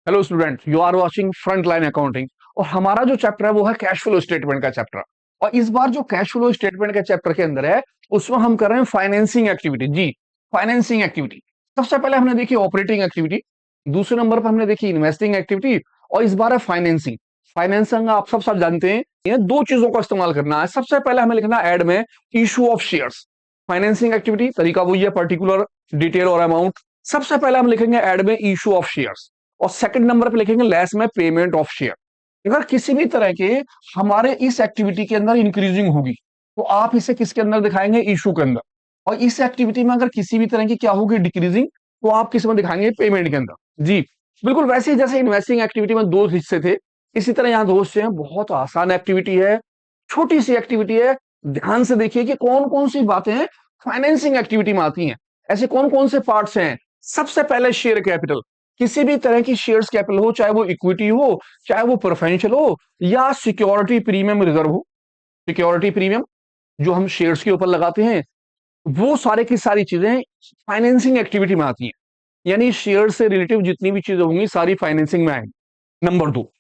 Hello student, you are watching front line accounting. और हमारा जो चैप्टर है वो है कैश फ्लो स्टेटमेंट का चैप्टर। और इस बार जो कैश फ्लो स्टेटमेंट के चैप्टर के अंदर है उसमें हम कर रहे हैं फाइनेंसिंग एक्टिविटी। जी, फाइनेंसिंग एक्टिविटी। सबसे पहले हमने देखी ऑपरेटिंग एक्टिविटी, दूसरे नंबर पर हमने देखी इन्वेस्टिंग एक्टिविटी, और इस बार है फाइनेंसिंग। फाइनेंसिंग आप सब जानते हैं, ये दो चीजों का इस्तेमाल करना है। सबसे पहले हमें लिखना है एड में issue of shares. Financing activity तरीका वही है, पर्टिकुलर, डिटेल और अमाउंट। सबसे पहले हम लिखेंगे एड में इशू ऑफ शेयर्स, और सेकंड नंबर पे लिखेंगे लेस में पेमेंट ऑफ शेयर। अगर किसी भी तरह के हमारे इस एक्टिविटी के अंदर इंक्रीजिंग होगी तो आप इसे किसके अंदर दिखाएंगे? इशू के अंदर। और इस एक्टिविटी में अगर किसी भी तरह की क्या होगी? डिक्रीजिंग, तो आप किस में दिखाएंगे? पेमेंट के अंदर। जी बिल्कुल वैसे ही जैसे इन्वेस्टिंग एक्टिविटी में दो हिस्से थे, इसी तरह यहाँ दो हिस्से हैं। बहुत आसान एक्टिविटी है, छोटी सी एक्टिविटी है। ध्यान से देखिए कि कौन कौन सी बातें फाइनेंसिंग एक्टिविटी में आती हैं। ऐसे कौन कौन से पार्ट्स हैं? सबसे पहले शेयर कैपिटल। किसी भी तरह की शेयर्स कैपिटल हो, चाहे वो इक्विटी हो, चाहे वो प्रेफरेंशियल हो, या सिक्योरिटी प्रीमियम रिजर्व हो। सिक्योरिटी प्रीमियम जो हम शेयर्स के ऊपर लगाते हैं, वो सारे की सारी चीजें फाइनेंसिंग एक्टिविटी में आती हैं। यानी शेयर से रिलेटिव जितनी भी चीजें होंगी सारी फाइनेंसिंग में आएंगी। नंबर दो,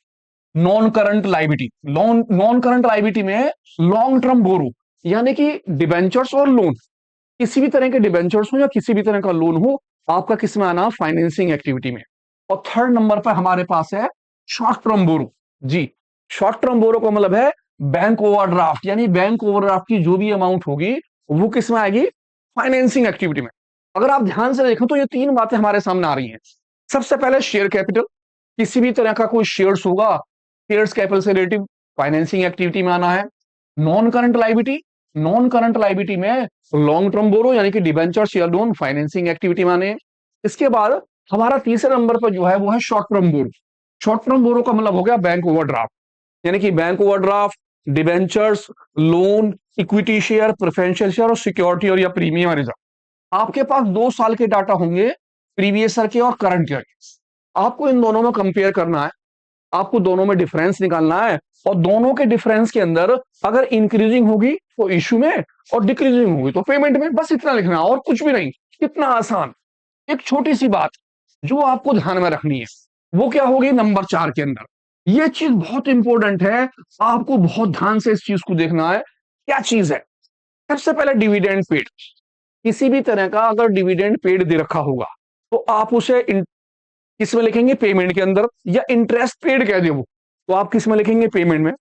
non current liability. Non current liability में लॉन्ग टर्म बोरो, यानी कि डिबेंचर्स और लोन। किसी भी तरह के डिबेंचर्स हो या किसी भी तरह का लोन हो, आपका किस में आना? फाइनेंसिंग एक्टिविटी में। और थर्ड नंबर पर हमारे पास है शॉर्ट टर्म बोरो। जी, शॉर्ट टर्म बोरो का मतलब है बैंक ओवरड्राफ्ट, यानी बैंक ओवरड्राफ्ट की जो भी अमाउंट होगी वो किस में आएगी? फाइनेंसिंग एक्टिविटी में। अगर आप ध्यान से देखें तो ये तीन बातें हमारे सामने आ रही हैं। सबसे पहले शेयर कैपिटल, किसी भी तरह का कोई शेयर्स होगा, शेयर्स कैपिटल से रिलेटिव फाइनेंसिंग एक्टिविटी में आना है। Non current liability, non current liability में लॉन्ग टर्म बोरो यानी कि डिबेंचर्स या लोन फाइनेंसिंग एक्टिविटी में आने हैं। इसके बाद हमारा तीसरे नंबर पर जो है वो है शॉर्ट टर्म बोरो। शॉर्ट टर्म बोरो का मतलब हो गया बैंक ओवरड्राफ्ट, यानी कि bank overdraft, debentures, loan, equity share, preferential share और सिक्योरिटी और या प्रीमियम रिजर्व। आपके पास 2 साल के डाटा होंगे, प्रीवियस ईयर के और करंट ईयर के। आपको इन दोनों में कंपेयर करना है, आपको दोनों में डिफरेंस निकालना है। और दोनों के डिफरेंस के अंदर अगर इंक्रीजिंग होगी तो इश्यू में, और डिक्रीजिंग होगी तो पेमेंट में। बस इतना लिखना और कुछ भी नहीं। कितना आसान। एक छोटी सी बात जो आपको ध्यान में रखनी है वो क्या होगी? नंबर 4 के अंदर ये चीज बहुत इंपॉर्टेंट है, आपको बहुत ध्यान से इस चीज को देखना है। क्या चीज है? सबसे पहले डिविडेंड पेड। किसी भी तरह का अगर डिविडेंड पेड दे रखा होगा तो आप उसे किस में लिखेंगे? पेमेंट के अंदर। या इंटरेस्ट पेड कह दे वो, तो आप किस में लिखेंगे? पेमेंट में।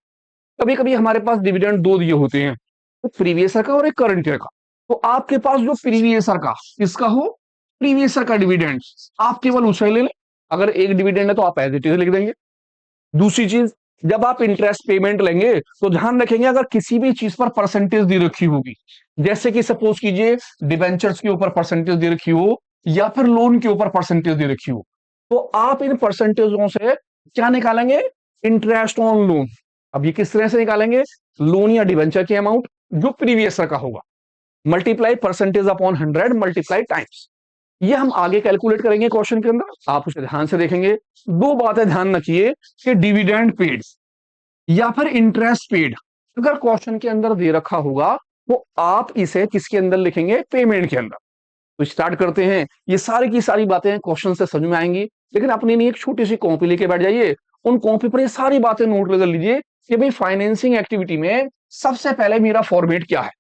कभी कभी हमारे पास डिविडेंड दो दिए होते हैं, तो प्रीवियस ईयर का और एक करंट ईयर का। तो आपके पास जो प्रीवियस ईयर का किसका हो? प्रीवियस ईयर का डिविडेंड, आप केवल उसे ले लें। अगर एक डिविडेंड है तो आप एज इट इज लिख देंगे। दूसरी चीज, जब आप इंटरेस्ट पेमेंट लेंगे तो ध्यान रखेंगे अगर किसी भी चीज पर परसेंटेज दी रखी होगी, जैसे कि सपोज कीजिए डिबेंचर्स के ऊपर परसेंटेज दी रखी हो या फिर लोन के ऊपर परसेंटेज दी रखी हो, तो आप इन परसेंटेजों से क्या निकालेंगे? Interest on loan. अब ये किस तरह से निकालेंगे? लोन या डिबेंचर की अमाउंट जो प्रीवियस का होगा, multiply percentage upon 100 multiply times. ये हम आगे कैलकुलेट करेंगे क्वेश्चन के अंदर, आप उसे ध्यान से देखेंगे। दो बातें ध्यान रखिए कि डिविडेंड पेड या फिर इंटरेस्ट पेड अगर क्वेश्चन के अंदर दे रखा होगा तो आप इसे किसके अंदर लिखेंगे? पेमेंट के अंदर। तो स्टार्ट करते हैं। ये सारी की सारी बातें क्वेश्चन से समझ में आएंगी, लेकिन अपने लिए एक छोटी सी कॉपी लेके बैठ जाइए। उन कॉपी पर ये सारी बातें नोट कर लीजिए कि भाई फाइनेंसिंग एक्टिविटी में सबसे पहले मेरा फॉर्मेट क्या है।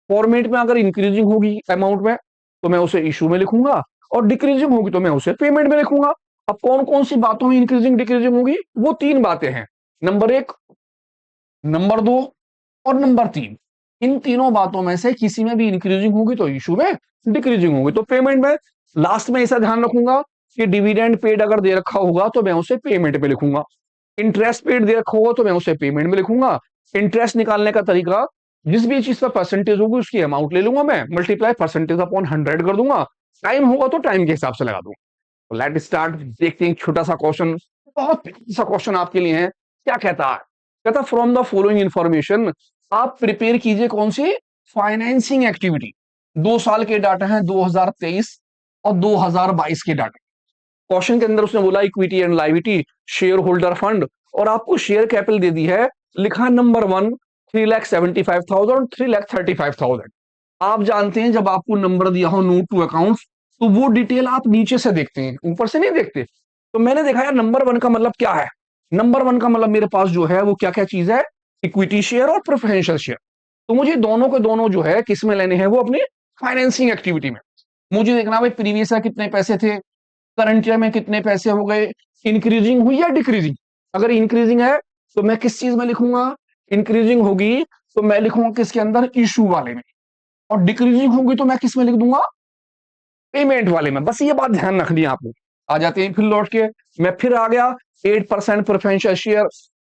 फॉर्मेट में अगर इंक्रीजिंग होगी अमाउंट में तो मैं उसे इशू में लिखूंगा, और डिक्रीजिंग होगी तो मैं उसे पेमेंट में लिखूंगा। अब कौन कौन सी बातों में इंक्रीजिंग डिक्रीजिंग होगी? वो तीन बातें हैं, नंबर 1, नंबर 2 और नंबर 3। इन तीनों बातों में से किसी में भी इंक्रीजिंग होगी तो इशू में, डिक्रीजिंग होगी तो पेमेंट में। लास्ट में ऐसा ध्यान रखूंगा कि डिविडेंड पेड अगर दे रखा होगा तो मैं उसे पेमेंट में लिखूंगा, इंटरेस्ट पेड दे रखा होगा तो मैं उसे पेमेंट में लिखूंगा। इंटरेस्ट निकालने का तरीका, जिस भी चीज पर परसेंटेज होगी उसकी अमाउंट ले लूंगा मैं, मल्टीप्लाई परसेंटेज अपॉन 100 कर दूंगा। टाइम होगा तो टाइम के हिसाब से लगा दूंगा। Let start. देखते हैं छोटा सा क्वेश्चन, बहुत सा क्वेश्चन आपके लिए है। क्या कहता है? कहता फ्रॉम द फॉलोइंग इंफॉर्मेशन आप प्रिपेयर कीजिए कौन सी? Financing activity. 2 साल के डाटा है, 2023 और 2022 के डाटा। क्वेश्चन के अंदर उसने बोला equity and liability, share holder fund, और आपको शेयर कैपिटल दे दी है। लिखा नंबर 1 3,75,000 और 3,35,000। आप जानते हैं जब आपको नंबर दिया हो नोट टू अकाउंट तो वो डिटेल आप नीचे से देखते हैं, ऊपर से नहीं देखते। तो मैंने देखा यार नंबर वन का मतलब क्या है। नंबर वन का मतलब मेरे पास जो है वो क्या क्या चीज है, इक्विटी शेयर और प्रेफरेंशियल शेयर। तो मुझे दोनों के दोनों जो है किस में लेने हैं, वो अपनी फाइनेंसिंग एक्टिविटी में। मुझे देखना भाई प्रीवियस ईयर कितने पैसे थे, करंट ईयर में कितने पैसे हो गए, इंक्रीजिंग हुई या डिक्रीजिंग। अगर इंक्रीजिंग है तो मैं किस चीज में लिखूंगा, इंक्रीजिंग होगी तो मैं लिखूंगा किसके अंदर, इशू वाले में। और डिक्रीजिंग होगी तो मैं किस में लिख दूंगा, पेमेंट वाले में। बस ये बात ध्यान रखनी है आपको। आ जाते हैं फिर लौट के, मैं फिर आ गया 8% प्रेफरेंशियल शेयर।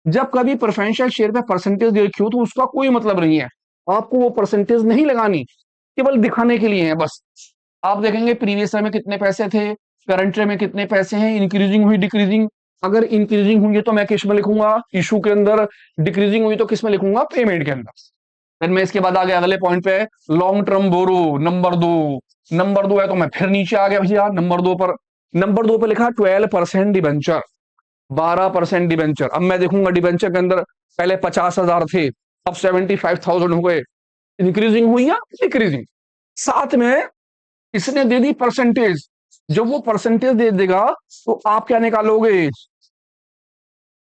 जब कभी प्रेफरेंशियल शेयर पे परसेंटेज देखी हो तो उसका कोई मतलब नहीं है, आपको वो परसेंटेज नहीं लगानी, केवल दिखाने के लिए है बस। आप देखेंगे प्रीवियस ईयर में कितने पैसे थे, करंट ईयर में कितने पैसे हैं, इंक्रीजिंग हुई डिक्रीजिंग। अगर इंक्रीजिंग हुई है तो मैं किस में लिखूंगा, इशू के अंदर। डिक्रीजिंग हुई तो किस में लिखूंगा, पेमेंट के अंदर। फिर मैं इसके बाद आ गया अगले पॉइंट पे, लॉन्ग टर्म बोरो नंबर दो। नंबर दो है तो मैं फिर नीचे आ गया भैया नंबर दो पर। नंबर दो पे लिखा 12% डिबेंचर, 12% डिबेंचर। अब मैं देखूंगा डिबेंचर के अंदर पहले 50,000 थे, अब 75,000 हो गए। इंक्रीजिंग हुई या डिक्रीजिंग। साथ में इसने दे दी परसेंटेज। जब वो परसेंटेज दे देगा तो आप क्या निकालोगे,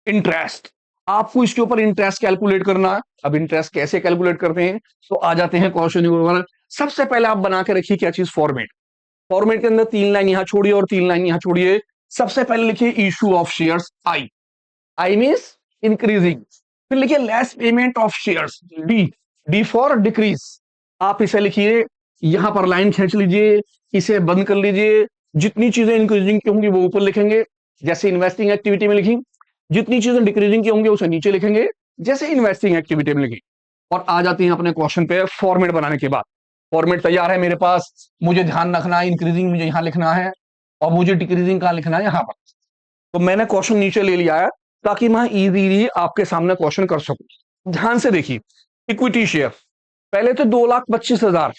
इंटरेस्ट। आपको इसके ऊपर इंटरेस्ट कैलकुलेट करना है। अब इंटरेस्ट कैसे कैलकुलेट करते हैं, तो आ जाते हैं क्वेश्चन। सबसे पहले आप बना के रखिए क्या चीज, फॉर्मेट। फॉर्मेट के अंदर 3 लाइन यहां छोड़िए और 3 लाइन यहां छोड़िए। सबसे पहले लिखिए issue of shares, I. I means increasing. फिर लिखिए less payment of shares, D. D for decrease. आप इसे लिखिए, यहां पर लाइन खींच लीजिए, इसे बंद कर लीजिए। जितनी चीजें इंक्रीजिंग की होंगी वो ऊपर लिखेंगे, जैसे इन्वेस्टिंग एक्टिविटी में लिखी। जितनी चीजें डिक्रीजिंग की होंगी उसे नीचे लिखेंगे, जैसे इन्वेस्टिंग एक्टिविटी में लिखी। और आ जाती हैं अपने क्वेश्चन पे फॉर्मेट बनाने के बाद। फॉर्मेट तैयार है मेरे पास, मुझे ध्यान रखना है इंक्रीजिंग मुझे यहां लिखना है और मुझे डिक्रीजिंग कहां लिखना है, यहां पर। तो मैंने क्वेश्चन नीचे ले लिया है ताकि मैं इजीली आपके सामने क्वेश्चन कर सकूं। ध्यान से देखिए, इक्विटी शेयर पहले तो 2,25,000,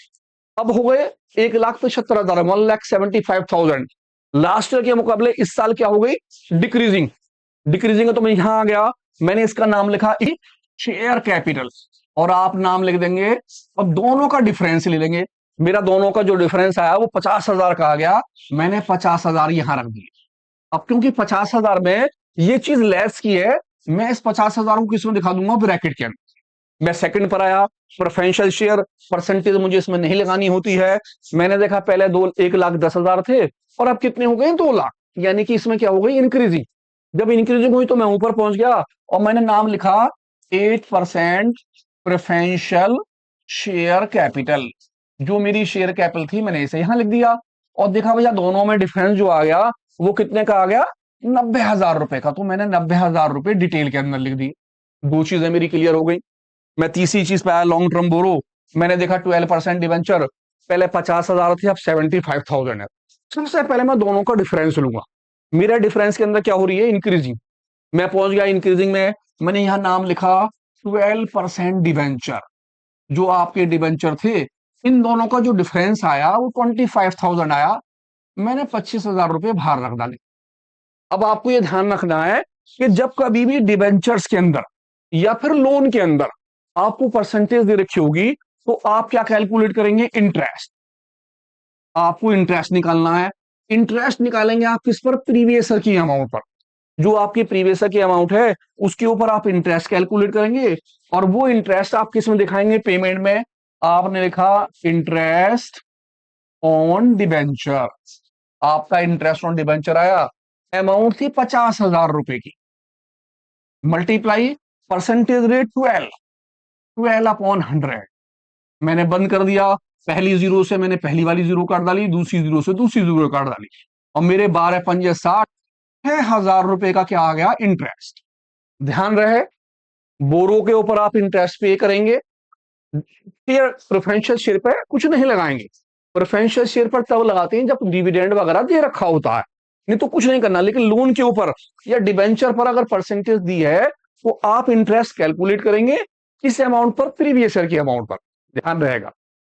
अब हो गए 1,75,000, 1,75,000। लास्ट ईयर के मुकाबले इस साल क्या हो गई, डिक्रीजिंग। डिक्रीजिंग है तो मैं यहां आ गया, मैंने इसका नाम लिखा शेयर कैपिटल, और आप नाम लिख देंगे। अब दोनों का डिफरेंस ले लेंगे। मेरा दोनों का जो डिफरेंस आया वो 50,000 का आ गया, मैंने 50,000 यहां रख दिए। अब क्योंकि 50,000 में ये चीज लेस की है, मैं इस 50,000 को किसमें दिखा दूंगा, ब्रैकेट के अंदर। मैं सेकंड पर आया, प्रेफरेंशियल शेयर, परसेंटेज मुझे इसमें नहीं लगानी होती है। मैंने देखा पहले 1,10,000 थे और अब कितने हो गए, 2 लाख। यानी कि इसमें क्या हो गई, इंक्रीजिंग। जब इंक्रीजिंग हुई तो मैं ऊपर पहुंच गया और मैंने नाम लिखा 8% प्रेफरेंशियल शेयर कैपिटल। जो मेरी शेयर कैपिटल थी मैंने इसे यहां लिख दिया। और देखा भैया दोनों में डिफरेंस जो आ गया वो कितने का आ गया, 90,000 रुपए का। तो मैंने 90,000 रुपए डिटेल के अंदर लिख दी। दो चीजें मेरी क्लियर हो गई। मैं तीसरी चीज पे आया, लॉन्ग टर्म बोरो। मैंने देखा 12% डिवेंचर, पहले 50,000 थे अब 75,000 है। सबसे पहले मैं दोनों का डिफरेंस लूंगा। मेरा डिफरेंस के अंदर क्या हो रही है, इंक्रीजिंग। मैं पहुंच गया इंक्रीजिंग में, मैंने यहां नाम लिखा 12% डिवेंचर। जो आपके डिवेंचर थे, इन दोनों का जो डिफरेंस आया वो 25,000 आया। मैंने 25,000 रुपए बाहर रख डाले। अब आपको ये ध्यान रखना है कि जब कभी भी डिवेंचर्स के अंदर या फिर लोन के अंदर आपको परसेंटेज दे रखी होगी तो आप क्या कैलकुलेट करेंगे, इंटरेस्ट। आपको इंटरेस्ट निकालना है। इंटरेस्ट निकालेंगे आप किस पर, प्रीवियस ईयर की अमाउंट पर। जो आपकी प्रीवियस ईयर की अमाउंट है उसके ऊपर आप इंटरेस्ट कैलकुलेट करेंगे। और वो इंटरेस्ट आप किस में दिखाएंगे, पेमेंट में। आपने लिखा इंटरेस्ट ऑन डिबेंचर। आपका इंटरेस्ट ऑन डिबेंचर आया, अमाउंट थी 50,000 रुपए की, मल्टीप्लाई परसेंटेज रेट 12 अपॉन 100। मैंने बंद कर दिया। पहली जीरो से मैंने पहली वाली जीरो काट डाली, दूसरी जीरो से दूसरी जीरो काट डाली। और मेरे 12 पंजे 60, 6,000 रुपए का क्या आ गया, इंटरेस्ट। ध्यान रहे, बोरो के ऊपर आप इंटरेस्ट पे करेंगे, शेयर प्रेफरेंशियल शेयर पर कुछ नहीं लगाएंगे। प्रेफरेंशियल शेयर पर तब लगाते हैं जब डिविडेंड वगैरह दे रखा होता है, नहीं तो कुछ नहीं करना। लेकिन लोन के ऊपर या डिबेंचर पर अगर परसेंटेज दी है तो आप इंटरेस्ट कैलकुलेट करेंगे किस अमाउंट पर, प्रीवियस ईयर की अमाउंट पर। ध्यान रहेगा।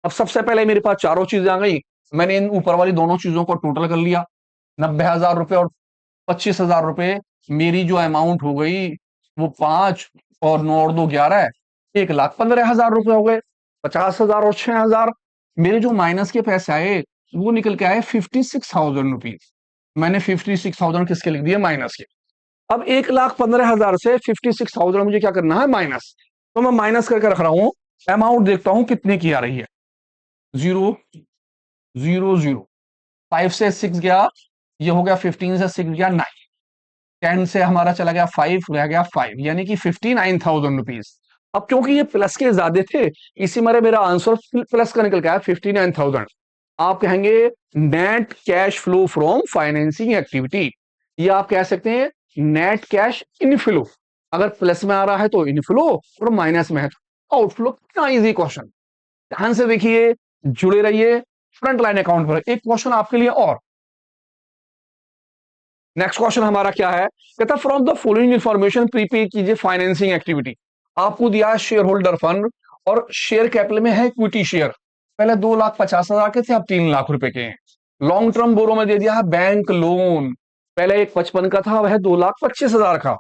अब सबसे पहले मेरे पास चारों चीजें आ गई। मैंने इन ऊपर वाली दोनों चीजों को टोटल कर लिया, 90,000 रुपए और 25,000 रुपए। मेरी जो अमाउंट हो गई वो 5 और 9 और 2 11, 1,15,000 रुपए हो गए। 50,000 और 6,000, मेरे जो माइनस के पैसे आए वो निकल के आए 56,000 रुपीज। मैंने 56,000 किसके लिख दिए, माइनस के। अब 1,15,000 से 56,000 मुझे क्या करना है, माइनस। तो मैं माइनस करके रख रहा हूं, अमाउंट देखता हूं कितने की आ रही है। 0 0 0, 5 से 6 गया, ये हो गया 15 से 6 गया 9, 10 से हमारा चला गया 5, रह गया 5, यानी कि 59,000 रुपीज। अब क्योंकि ये प्लस के ज्यादा थे, इसी मारे मेरा आंसर प्लस का निकल के आया 59,000। आप कहेंगे net cash flow from financing activity, ये आप कह सकते हैं नेट कैश इनफ्लो। अगर प्लस में आ रहा है तो इनफ्लो, और माइनस में है तो आउटफ्लो। कितना इजी क्वेश्चन, ध्यान से देखिए, जुड़े रहिए फ्रंट लाइन अकाउंट पर। एक क्वेश्चन आपके लिए और, नेक्स्ट क्वेश्चन हमारा क्या है, कहता from the following information prepaid कीजिए फाइनेंसिंग एक्टिविटी। आपको दिया है शेयर होल्डर फंड, और शेयर कैपिटल में है इक्विटी शेयर। पहले 2,50,000 के थे, अब 3 लाख रुपए के हैं। लॉन्ग टर्म बोरो में दे दिया है बैंक लोन, पहले 1,55 का था, वह 2,25,000 का।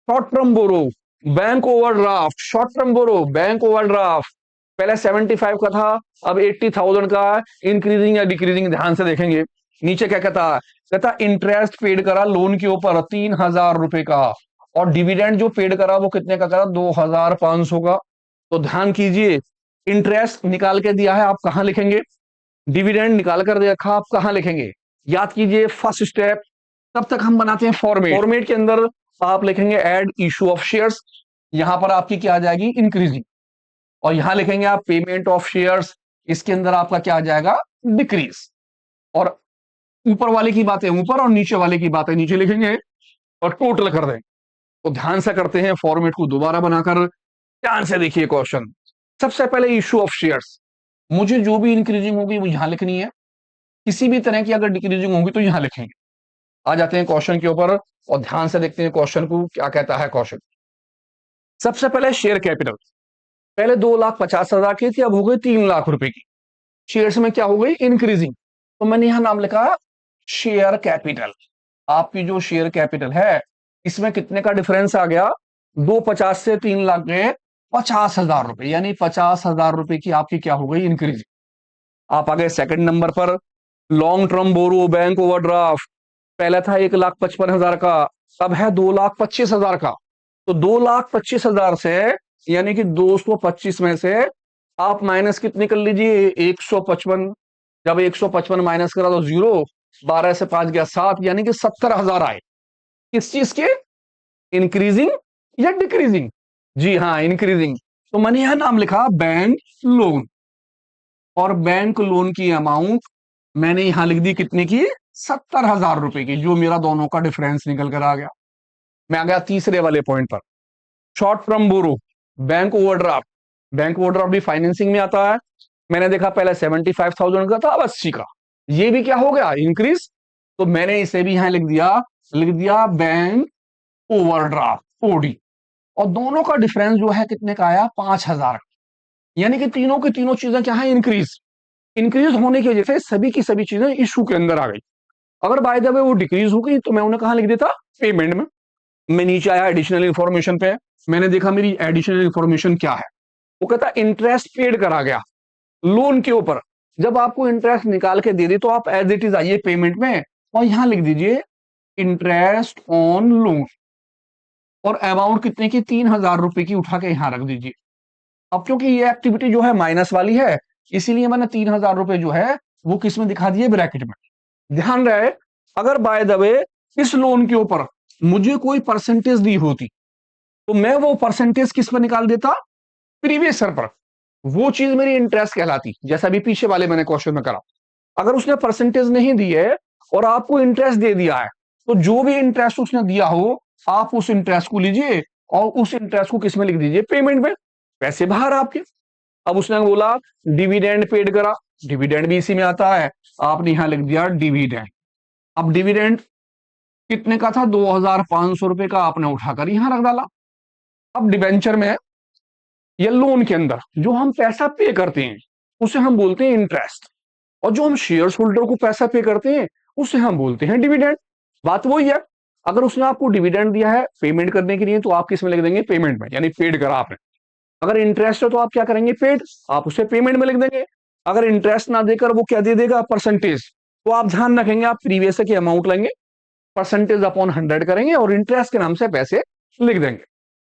शॉर्ट टर्म बोरो बैंक ओवरड्राफ्ट, शॉर्ट टर्म बोरो बैंक ओवरड्राफ्ट, पहले 75 का था, अब 80,000 का है। इंक्रीजिंग या डिक्रीजिंग, ध्यान से देखेंगे। नीचे क्या कहता है, कहता इंटरेस्ट पेड करा लोन के ऊपर 3,000 रुपए का, और डिविडेंड जो पेड करा वो कितने का करा, 2,500 का। तो ध्यान कीजिए, इंटरेस्ट निकाल के दिया है, आप कहां लिखेंगे, डिविडेंड निकाल कर दे रखा, आप कहां लिखेंगे। याद कीजिए फर्स्ट स्टेप, तब तक हम बनाते हैं फॉर्मेट। फॉर्मेट के अंदर आप लिखेंगे एड इशू ऑफ शेयर्स, यहां पर आपकी क्या आ जाएगी, इंक्रीजिंग। और यहां लिखेंगे आप पेमेंट ऑफ शेयर्स, इसके अंदर आपका क्या आ जाएगा, डिक्रीज। और ऊपर वाले की बातें ऊपर, और नीचे वाले की बातें नीचे लिखेंगे, और टोटल कर दें। तो ध्यान से करते हैं फॉर्मेट को दोबारा बनाकर, ध्यान से देखिए क्वेश्चन। सबसे पहले इशू ऑफ शेयर्स, मुझे जो भी इंक्रीजिंग होगी वो यहां लिखनी है, किसी भी तरह की अगर डिक्रीजिंग होगी तो यहां लिखेंगे। आ जाते हैं क्वेश्चन के ऊपर, और ध्यान से देखते हैं क्वेश्चन को क्या कहता है क्वेश्चन। सबसे पहले शेयर कैपिटल, पहले 2,50,000 की थी, अब हो गई 3 लाख रुपए की। शेयर्स में क्या हो गई, इंक्रीजिंग। तो मैंने यहां नाम लिखा शेयर कैपिटल। आपकी जो शेयर कैपिटल है, इसमें कितने का डिफरेंस आ गया, 250 से 3 लाख में 50,000 रुपए, यानी 50,000 रुपए की आपकी क्या हो गई, इंक्रीज। आप आ गए सेकंड नंबर पर, लॉन्ग टर्म बोरो बैंक ओवरड्राफ्ट, पहला था 1,55,000 का, अब है 2,25,000 का। तो 2,25,000 से, यानी कि 225 में से आप माइनस कितने कर लीजिए, 155। जब 155 माइनस करा तो 0, 12 से 5 गया 7, यानी कि 70,000 आए। किस चीज के, इंक्रीजिंग या डिक्रीजिंग, जी हाँ इंक्रीजिंग। तो मैंने यहां नाम लिखा बैंक लोन, और बैंक लोन की अमाउंट मैंने यहां लिख दी कितने की, 70,000 रुपए की, जो मेरा दोनों का डिफरेंस निकल कर आ गया। मैं आ गया तीसरे वाले पॉइंट पर, शॉर्ट टर्म बोरो बैंक ओवरड्राफ्ट। बैंक ओवरड्राफ्ट भी फाइनेंसिंग में आता है। मैंने देखा पहले 75,000 का था, अब 80 का, ये भी क्या हो गया, इंक्रीज। तो मैंने इसे भी यहां लिख दिया बैंक ओवरड्राफ्ट ओडी। और दोनों का डिफरेंस जो है कितने का आया, 5,000। यानी कि तीनों की तीनों चीजें क्या है, इंक्रीज। इंक्रीज होने की वजह से सभी की सभी चीजें इशू के अंदर आ गई। अगर बाय द वे वो डिक्रीज हो गई तो मैं उन्हें कहां लिख देता, पेमेंट में। मैं नीचे आया एडिशनल इंफॉर्मेशन पे, मैंने देखा मेरी एडिशनल इंफॉर्मेशन क्या है, वो कहता इंटरेस्ट पेड करा गया लोन के ऊपर। जब आपको इंटरेस्ट निकाल के दे दी तो आप एज इट इज आइए पेमेंट में, और यहां लिख दीजिए इंटरेस्ट ऑन लोन, और अमाउंट कितने की, 3,000 रुपए की उठा के यहां रख दीजिए। अब क्योंकि ये एक्टिविटी जो है माइनस वाली है, इसीलिए मैंने 3,000 रुपए जो है वो किस में दिखा दिए, ब्रैकेट में। ध्यान रहे, अगर बाय द वे इस लोन के ऊपर मुझे कोई परसेंटेज दी होती, तो मैं वो परसेंटेज किस पर निकाल देता, प्रीवियस ईयर पर। वो चीज मेरी इंटरेस्ट कहलाती, जैसा भी पीछे वाले मैंने क्वेश्चन में करा। अगर उसने परसेंटेज नहीं दी है और आपको इंटरेस्ट दे दिया है, तो जो भी इंटरेस्ट उसने दिया हो, आप उस इंटरेस्ट को लीजिए, और उस इंटरेस्ट को किस में लिख दीजिए, पेमेंट में। पैसे बाहर आपके। अब उसने बोला डिविडेंड पेड करा, डिविडेंड भी इसी में आता है, आपने यहां लिख दिया डिविडेंड। अब डिविडेंड कितने का था, 2,500 रुपए का, आपने उठाकर यहां रख डाला। अब डिबेंचर में या लोन के अंदर जो हम पैसा पे करते हैं उसे हम बोलते हैं इंटरेस्ट, और जो हम शेयर होल्डर को पैसा पे करते हैं उसे हम बोलते हैं डिविडेंड। बात वही है, अगर उसने आपको डिविडेंड दिया है पेमेंट करने के लिए, तो आप किस में लिख देंगे, पेमेंट में, यानी पेड करा आपने। अगर इंटरेस्ट है तो आप क्या करेंगे, पेड, आप उसे पेमेंट में लिख देंगे। अगर इंटरेस्ट ना देकर वो क्या दे देगा, परसेंटेज, तो आप ध्यान रखेंगे, आप प्रीवियस की अमाउंट लेंगे, परसेंटेज अपॉन 100 करेंगे और इंटरेस्ट के नाम से पैसे लिख देंगे।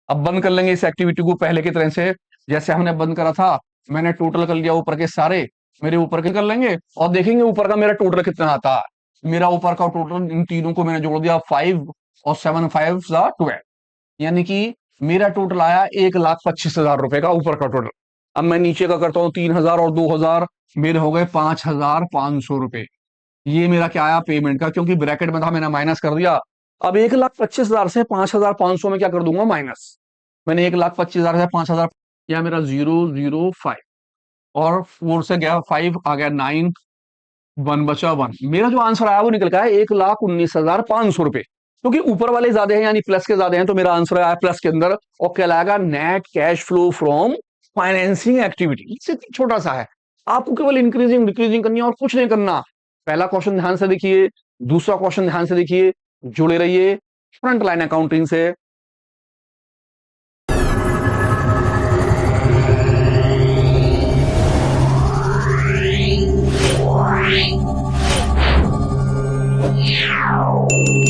अब बंद कर लेंगे इस एक्टिविटी को पहले की तरह से, जैसे हमने बंद करा था। मैंने टोटल कर लिया ऊपर के सारे, मेरे ऊपर के कर लेंगे और देखेंगे ऊपर का मेरा टोटल कितना आता है। मेरा ऊपर का टोटल इन तीनों को मैंने जोड़ दिया, 5 और 7 5 12, यानी कि मेरा टोटल आया 1,25,000 रुपए का ऊपर का टोटल। अब मैं नीचे का करता हूँ, 3,000 और 2,000 मेरे हो गए 5,500 रुपए। ये मेरा क्या आया पेमेंट का, क्योंकि ब्रैकेट में था मैंने माइनस कर दिया। अब 1,25,000 से 5,500 में क्या कर दूंगा माइनस। मैंने 1,25,000 से 5,000, या मेरा 005 और 4 से गया 5 आ गया 9, 1 बचा 1। मेरा जो आंसर आया वो निकल का है 1,19,500 रुपए, क्योंकि ऊपर वाले ज्यादा हैं यानी प्लस के ज्यादा हैं, तो मेरा आंसर आया प्लस के अंदर और कहलाएगा net cash flow from financing activity. इससे छोटा सा है, आपको केवल इंक्रीजिंग डिक्रीजिंग करनी है और कुछ नहीं करना। पहला क्वेश्चन ध्यान से देखिए, दूसरा क्वेश्चन ध्यान से देखिए, जुड़े रहिए फ्रंट लाइन अकाउंटिंग से। Yeah.